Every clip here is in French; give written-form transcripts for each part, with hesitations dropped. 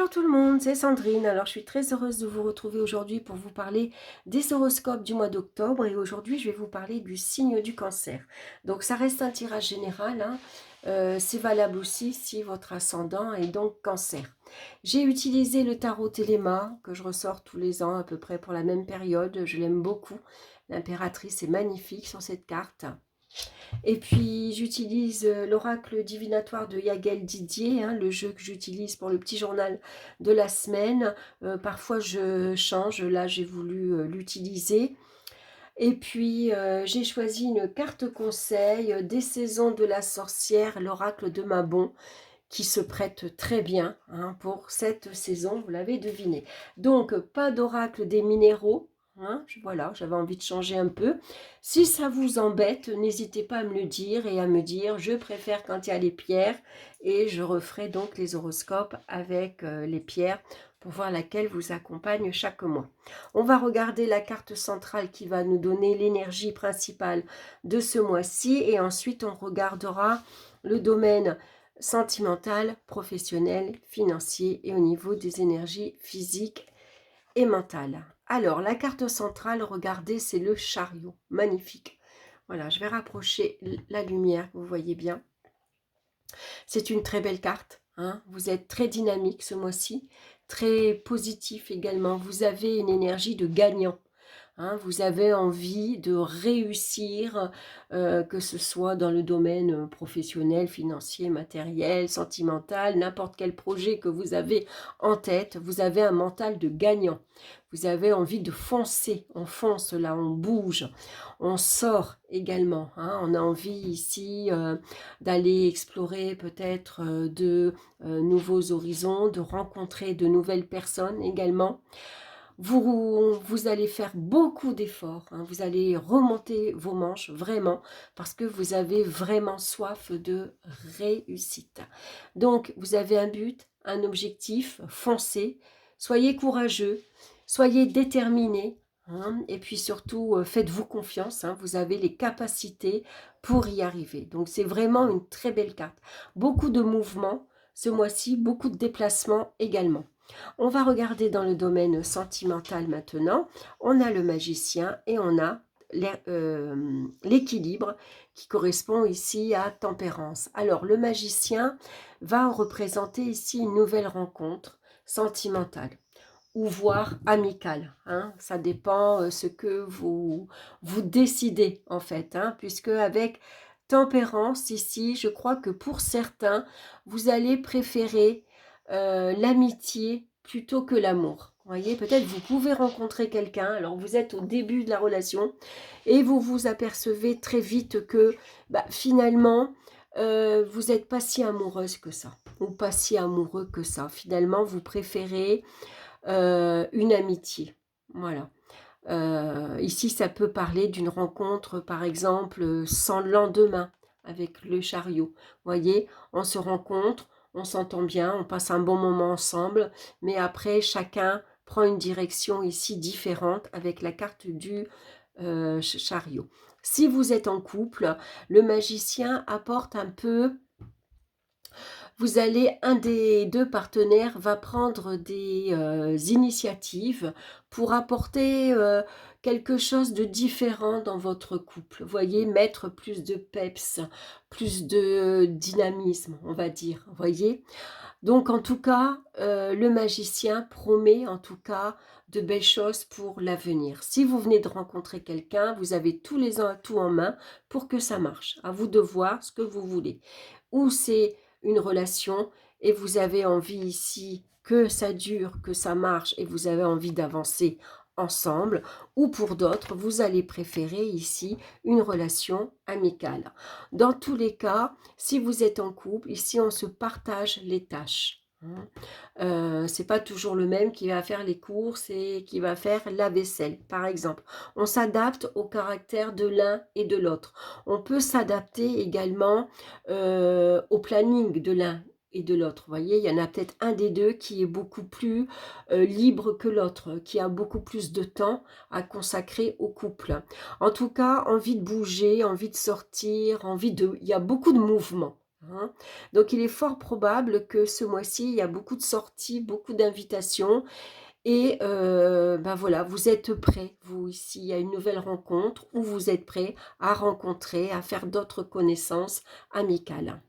Bonjour tout le monde, c'est Sandrine. Alors je suis très heureuse de vous retrouver aujourd'hui pour vous parler des horoscopes du mois d'octobre et aujourd'hui je vais vous parler du signe du cancer. Donc ça reste un tirage général, hein. C'est valable aussi si votre ascendant est donc cancer. J'ai utilisé le tarot Téléma que je ressors tous les ans à peu près pour la même période, je l'aime beaucoup. L'impératrice est magnifique sur cette carte. Et puis j'utilise l'oracle divinatoire de Yagel Didier, hein, le jeu que j'utilise pour le petit journal de la semaine. Parfois je change, là j'ai voulu l'utiliser. Et puis j'ai choisi une carte conseil des saisons de la sorcière, l'oracle de Mabon, qui se prête très bien, hein, pour cette saison, vous l'avez deviné. Donc, pas d'oracle des minéraux, hein, voilà, j'avais envie de changer un peu. Si ça vous embête, n'hésitez pas à me le dire et à me dire, je préfère quand il y a les pierres, et je referai donc les horoscopes avec les pierres pour voir laquelle vous accompagne chaque mois. On va regarder la carte centrale qui va nous donner l'énergie principale de ce mois-ci, et ensuite on regardera le domaine sentimental, professionnel, financier et au niveau des énergies physiques et mentales. Alors, la carte centrale, regardez, c'est le chariot. Magnifique. Voilà, je vais rapprocher la lumière, vous voyez bien. C'est une très belle carte, hein. Vous êtes très dynamique ce mois-ci, très positif également. Vous avez une énergie de gagnant. Hein, vous avez envie de réussir, que ce soit dans le domaine professionnel, financier, matériel, sentimental, n'importe quel projet que vous avez en tête, vous avez un mental de gagnant. Vous avez envie de foncer, on fonce là, on bouge, on sort également, hein. On a envie ici d'aller explorer peut-être de nouveaux horizons, de rencontrer de nouvelles personnes également. Vous allez faire beaucoup d'efforts, hein. Vous allez remonter vos manches, vraiment, parce que vous avez vraiment soif de réussite. Donc, vous avez un but, un objectif, foncez, soyez courageux, soyez déterminés, hein, et puis surtout, faites-vous confiance, hein. Vous avez les capacités pour y arriver. Donc, c'est vraiment une très belle carte. Beaucoup de mouvements ce mois-ci, beaucoup de déplacements également. On va regarder dans le domaine sentimental maintenant. On a le magicien et on a l'équilibre qui correspond ici à tempérance. Alors, le magicien va représenter ici une nouvelle rencontre sentimentale ou voire amicale, hein. Ça dépend ce que vous décidez en fait, hein, puisque avec tempérance ici, je crois que pour certains, vous allez préférer l'amitié plutôt que l'amour. Vous voyez, peut-être vous pouvez rencontrer quelqu'un, alors vous êtes au début de la relation et vous vous apercevez très vite que finalement, vous n'êtes pas si amoureuse que ça ou pas si amoureux que ça. Finalement, vous préférez une amitié. Voilà. Ici, ça peut parler d'une rencontre, par exemple, sans lendemain avec le chariot. Vous voyez, on se rencontre, on s'entend bien, on passe un bon moment ensemble, mais après, chacun prend une direction ici différente avec la carte du chariot. Si vous êtes en couple, le magicien apporte un peu, un des deux partenaires va prendre des initiatives pour apporter quelque chose de différent dans votre couple. Vous voyez, mettre plus de peps, plus de dynamisme, on va dire. Vous voyez, donc en tout cas, le magicien promet en tout cas de belles choses pour l'avenir. Si vous venez de rencontrer quelqu'un, vous avez tous les atouts en main pour que ça marche. À vous de voir ce que vous voulez. Ou c'est une relation et vous avez envie ici que ça dure, que ça marche et vous avez envie d'avancer ensemble, ou pour d'autres, vous allez préférer ici une relation amicale. Dans tous les cas, si vous êtes en couple, ici on se partage les tâches. C'est pas toujours le même qui va faire les courses et qui va faire la vaisselle, par exemple. On s'adapte au caractère de l'un et de l'autre. On peut s'adapter également au planning de l'un et de l'autre. Vous voyez, il y en a peut-être un des deux qui est beaucoup plus libre que l'autre, qui a beaucoup plus de temps à consacrer au couple. En tout cas, envie de bouger, envie de sortir, il y a beaucoup de mouvements. hein. Donc il est fort probable que ce mois-ci, il y a beaucoup de sorties, beaucoup d'invitations et bah, voilà, vous êtes prêts, vous ici, il y a une nouvelle rencontre où vous êtes prêts à rencontrer, à faire d'autres connaissances amicales.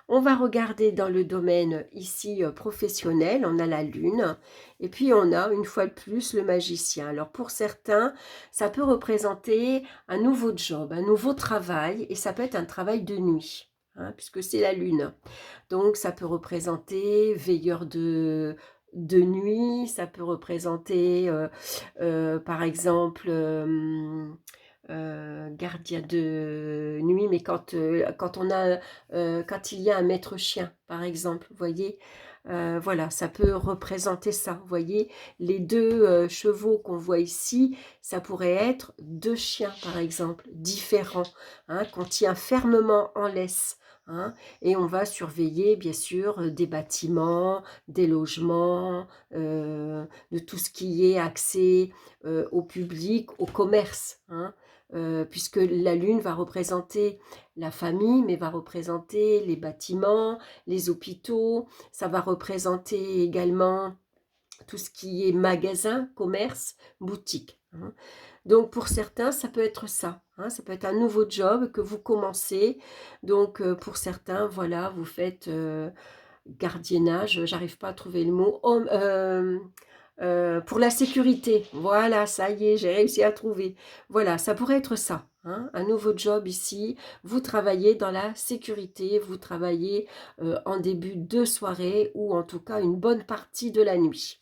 On va regarder dans le domaine ici professionnel, on a la lune et puis on a une fois de plus le magicien. Alors pour certains, ça peut représenter un nouveau job, un nouveau travail et ça peut être un travail de nuit, hein, puisque c'est la lune. Donc ça peut représenter veilleur de nuit, ça peut représenter par exemple gardien de nuit, mais quand il y a un maître chien, par exemple, vous voyez, voilà, ça peut représenter ça. Vous voyez, les deux chevaux qu'on voit ici, ça pourrait être deux chiens, par exemple, différents, hein, qu'on tient fermement en laisse. Hein, et on va surveiller, bien sûr, des bâtiments, des logements, de tout ce qui est accès au public, au commerce. Hein, puisque la lune va représenter la famille, mais va représenter les bâtiments, les hôpitaux, ça va représenter également tout ce qui est magasin, commerce, boutique. Hein. Donc pour certains, ça peut être ça. Hein, ça peut être un nouveau job que vous commencez. Donc pour certains, voilà, vous faites gardiennage, j'arrive pas à trouver le mot, pour la sécurité. Voilà, ça y est, j'ai réussi à trouver. Voilà, ça pourrait être ça. Hein, un nouveau job ici, vous travaillez dans la sécurité, vous travaillez en début de soirée ou en tout cas une bonne partie de la nuit.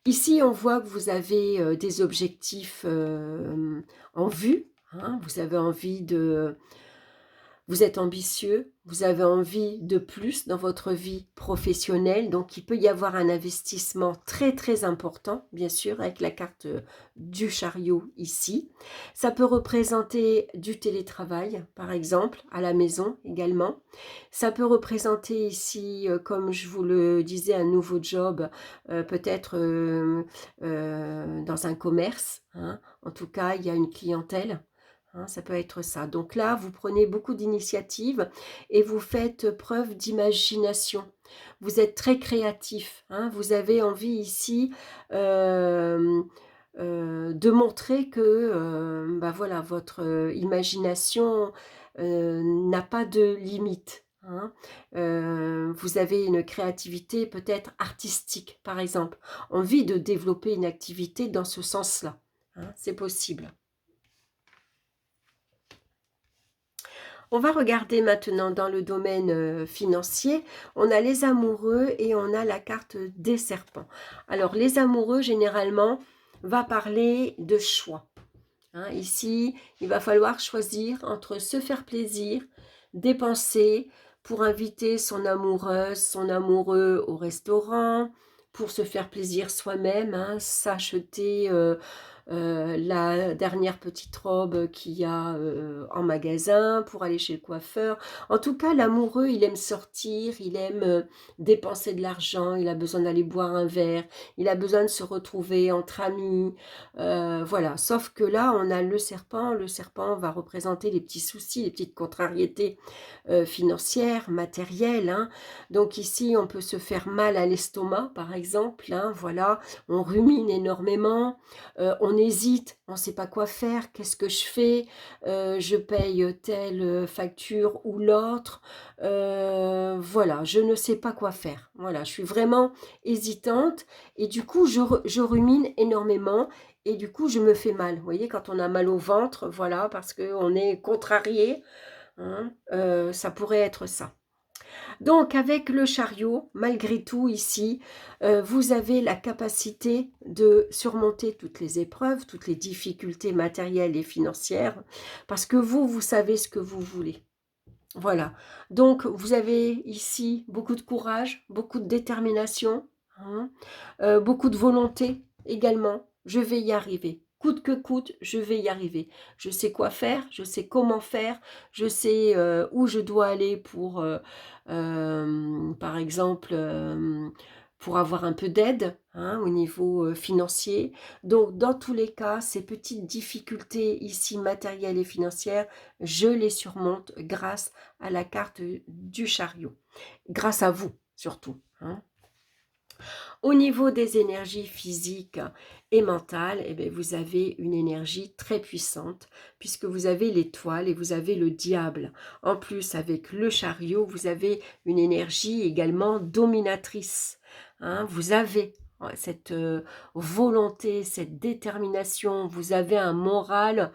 Ici, on voit que vous avez des objectifs en vue. Hein, vous avez envie de vous êtes ambitieux, vous avez envie de plus dans votre vie professionnelle, donc il peut y avoir un investissement très très important, bien sûr, avec la carte du chariot ici. Ça peut représenter du télétravail, par exemple, à la maison également. Ça peut représenter ici, comme je vous le disais, un nouveau job, peut-être dans un commerce. Hein. En tout cas, il y a une clientèle. Hein, ça peut être ça. Donc là, vous prenez beaucoup d'initiatives et vous faites preuve d'imagination. Vous êtes très créatif. Hein, vous avez envie ici de montrer que bah voilà, votre imagination n'a pas de limite. Hein. Vous avez une créativité peut-être artistique, par exemple. Envie de développer une activité dans ce sens-là. Hein, c'est possible. On va regarder maintenant dans le domaine financier. On a les amoureux et on a la carte des serpents. Alors, les amoureux, généralement, va parler de choix. Hein, ici, il va falloir choisir entre se faire plaisir, dépenser pour inviter son amoureuse, son amoureux au restaurant, pour se faire plaisir soi-même, hein, s'acheter la dernière petite robe qu'il y a en magasin, pour aller chez le coiffeur. En tout cas, l'amoureux, il aime sortir, il aime dépenser de l'argent, il a besoin d'aller boire un verre, il a besoin de se retrouver entre amis, voilà. Sauf que là, on a le serpent va représenter les petits soucis, les petites contrariétés financières, matérielles. Hein. Donc ici, on peut se faire mal à l'estomac, par exemple, hein, voilà, on rumine énormément, on hésite, on ne sait pas quoi faire, qu'est-ce que je fais, je paye telle facture ou l'autre, voilà, je ne sais pas quoi faire, voilà, je suis vraiment hésitante et du coup, je rumine énormément et du coup, je me fais mal, vous voyez, quand on a mal au ventre, voilà, parce qu'on est contrarié, hein, ça pourrait être ça. Donc avec le chariot, malgré tout ici, vous avez la capacité de surmonter toutes les épreuves, toutes les difficultés matérielles et financières, parce que vous savez ce que vous voulez. Voilà, donc vous avez ici beaucoup de courage, beaucoup de détermination, hein, beaucoup de volonté également. Je vais y arriver. Coûte que coûte, je vais y arriver. Je sais quoi faire, je sais comment faire, je sais où je dois aller pour, par exemple, pour avoir un peu d'aide hein, au niveau financier. Donc, dans tous les cas, ces petites difficultés ici matérielles et financières, je les surmonte grâce à la carte du chariot. Grâce à vous, surtout. Hein. Au niveau des énergies physiques et mentales, eh bien, vous avez une énergie très puissante puisque vous avez l'étoile et vous avez le diable. En plus, avec le chariot, vous avez une énergie également dominatrice. Hein. Vous avez cette volonté, cette détermination, vous avez un moral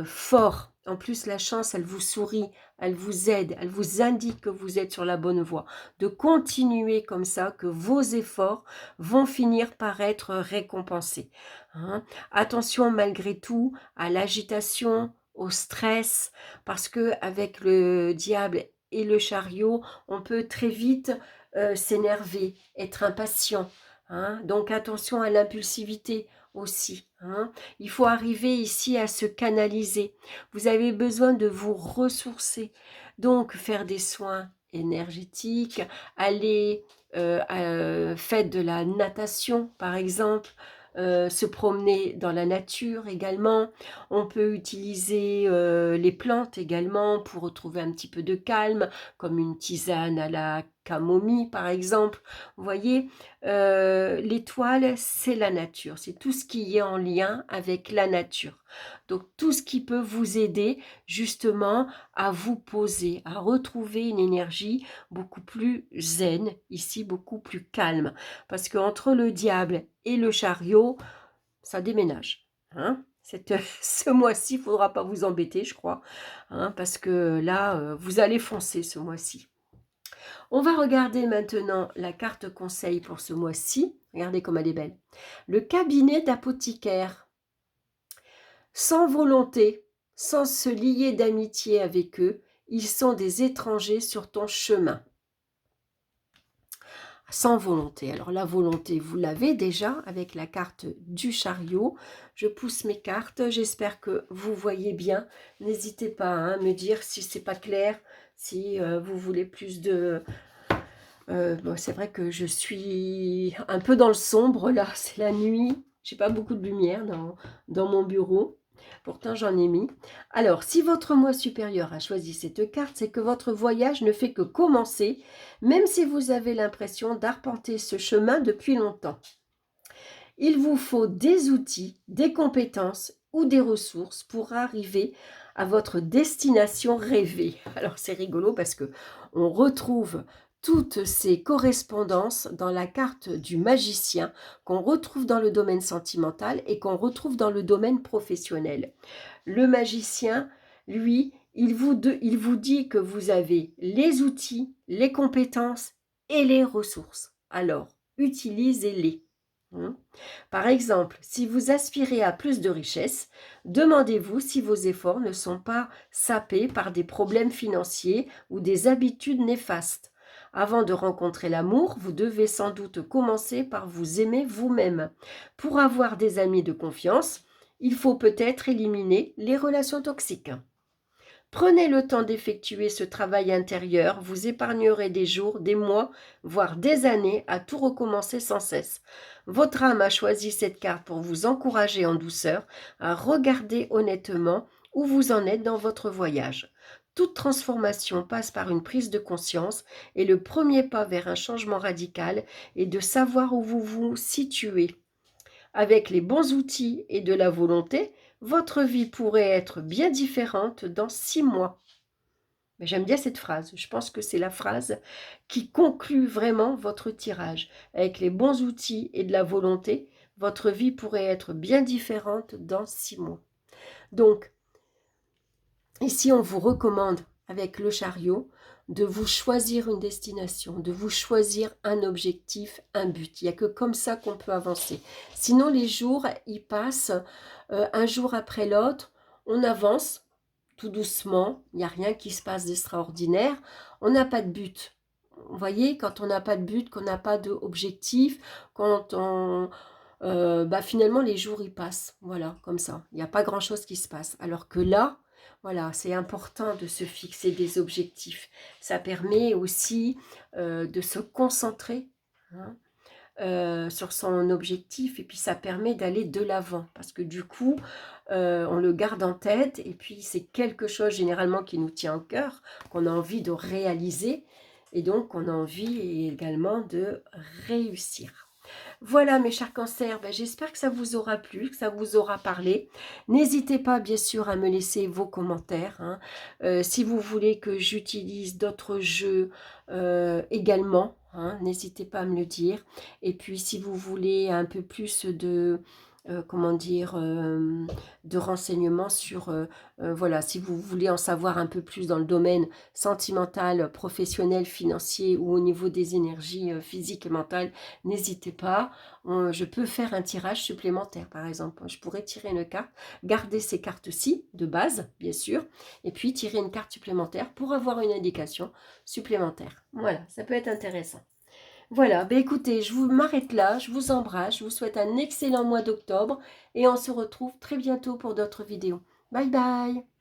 fort. En plus, la chance, elle vous sourit, elle vous aide, elle vous indique que vous êtes sur la bonne voie. De continuer comme ça, que vos efforts vont finir par être récompensés. Hein. Attention malgré tout à l'agitation, au stress, parce que avec le diable et le chariot, on peut très vite s'énerver, être impatient. Hein. Donc attention à l'impulsivité aussi. Hein. Il faut arriver ici à se canaliser. Vous avez besoin de vous ressourcer. Donc, faire des soins énergétiques, aller faire de la natation, par exemple, se promener dans la nature également. On peut utiliser les plantes également pour retrouver un petit peu de calme, comme une tisane à la camomille, par exemple. Vous voyez, l'étoile, c'est la nature, c'est tout ce qui est en lien avec la nature. Donc, tout ce qui peut vous aider justement à vous poser, à retrouver une énergie beaucoup plus zen, ici beaucoup plus calme. Parce qu'entre le diable et le chariot, ça déménage. Hein. Ce mois-ci, il ne faudra pas vous embêter, je crois, hein, parce que là, vous allez foncer ce mois-ci. On va regarder maintenant la carte conseil pour ce mois-ci. Regardez comme elle est belle. Le cabinet d'apothicaire. Sans volonté, sans se lier d'amitié avec eux, ils sont des étrangers sur ton chemin. Sans volonté. Alors la volonté, vous l'avez déjà avec la carte du chariot. Je pousse mes cartes, j'espère que vous voyez bien. N'hésitez pas à me dire si c'est pas clair, si vous voulez plus de... Bon, c'est vrai que je suis un peu dans le sombre là, c'est la nuit. J'ai pas beaucoup de lumière dans mon bureau. Pourtant, j'en ai mis. Alors, si votre moi supérieur a choisi cette carte, c'est que votre voyage ne fait que commencer, même si vous avez l'impression d'arpenter ce chemin depuis longtemps. Il vous faut des outils, des compétences ou des ressources pour arriver à votre destination rêvée. Alors, c'est rigolo parce que on retrouve toutes ces correspondances dans la carte du magicien qu'on retrouve dans le domaine sentimental et qu'on retrouve dans le domaine professionnel. Le magicien, lui, il vous dit que vous avez les outils, les compétences et les ressources. Alors, utilisez-les. Par exemple, si vous aspirez à plus de richesse, demandez-vous si vos efforts ne sont pas sapés par des problèmes financiers ou des habitudes néfastes. Avant de rencontrer l'amour, vous devez sans doute commencer par vous aimer vous-même. Pour avoir des amis de confiance, il faut peut-être éliminer les relations toxiques. Prenez le temps d'effectuer ce travail intérieur, vous épargnerez des jours, des mois, voire des années à tout recommencer sans cesse. Votre âme a choisi cette carte pour vous encourager en douceur à regarder honnêtement où vous en êtes dans votre voyage. Toute transformation passe par une prise de conscience et le premier pas vers un changement radical est de savoir où vous vous situez. Avec les bons outils et de la volonté, votre vie pourrait être bien différente dans 6 mois. Mais j'aime bien cette phrase. Je pense que c'est la phrase qui conclut vraiment votre tirage. Avec les bons outils et de la volonté, votre vie pourrait être bien différente dans 6 mois. Donc, ici, on vous recommande, avec le chariot, de vous choisir une destination, de vous choisir un objectif, un but. Il n'y a que comme ça qu'on peut avancer. Sinon, les jours, ils passent un jour après l'autre. On avance tout doucement. Il n'y a rien qui se passe d'extraordinaire. On n'a pas de but. Vous voyez, quand on n'a pas de but, qu'on n'a pas d'objectif, quand on... finalement, les jours, ils passent. Voilà, comme ça. Il n'y a pas grand-chose qui se passe. Alors que là, voilà, c'est important de se fixer des objectifs. Ça permet aussi de se concentrer. Hein. sur son objectif, et puis ça permet d'aller de l'avant, parce que du coup, on le garde en tête, et puis c'est quelque chose généralement qui nous tient au cœur, qu'on a envie de réaliser, et donc on a envie également de réussir. Voilà mes chers cancers, ben, j'espère que ça vous aura plu, que ça vous aura parlé. N'hésitez pas bien sûr à me laisser vos commentaires, hein. Si vous voulez que j'utilise d'autres jeux également, hein, n'hésitez pas à me le dire. Et puis si vous voulez un peu plus de, comment dire, de renseignements sur, voilà, si vous voulez en savoir un peu plus dans le domaine sentimental, professionnel, financier ou au niveau des énergies physiques et mentales, n'hésitez pas. Je peux faire un tirage supplémentaire, par exemple. Je pourrais tirer une carte, garder ces cartes-ci, de base, bien sûr, et puis tirer une carte supplémentaire pour avoir une indication supplémentaire. Voilà, ça peut être intéressant. Voilà, ben écoutez, je vous m'arrête là, je vous embrasse, je vous souhaite un excellent mois d'octobre et on se retrouve très bientôt pour d'autres vidéos. Bye bye!